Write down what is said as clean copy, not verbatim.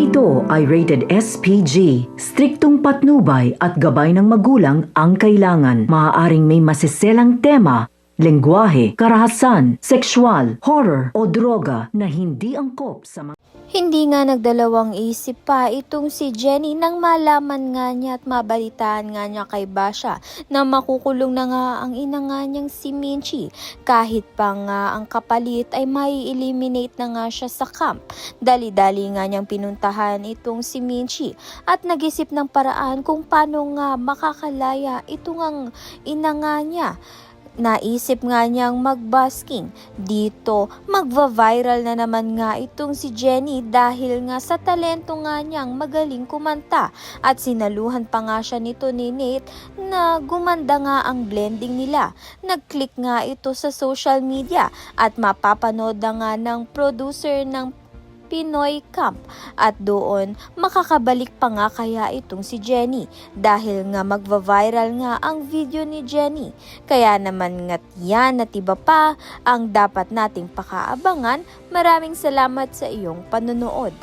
ito ay rated SPG. Striktong patnubay at gabay ng magulang ang kailangan. Maaaring may masiselang tema, lengguwahe, karahasan, sexual, horror o droga na hindi angkop sa mga... Hindi nga nagdalawang isip pa itong si Jenny nang malaman nga niya at mabalitaan nga niya kay Basha na makukulong na nga ang ina nga niyang si Minchi. Kahit pa nga ang kapalit ay mai-eliminate na nga siya sa camp. Dali-dali nga niyang pinuntahan itong si Minchi at nag-isip ng paraan kung paano nga makakalaya itong ang ina nga niya. Naisip nga niyang mag-busking. Dito, magva-viral na naman nga itong si Jenny dahil nga sa talento nga niyang magaling kumanta. At sinaluhan pa nga siya nito ni Nate na gumanda nga ang blending nila. Nag-click nga ito sa social media at mapapanood na nga ng producer ng Pinoy Camp at doon makakabalik pa nga kaya itong si Jenny dahil nga magva-viral nga ang video ni Jenny. Kaya naman nga't yan at iba pa ang dapat nating pakaabangan. Maraming salamat sa iyong panonood.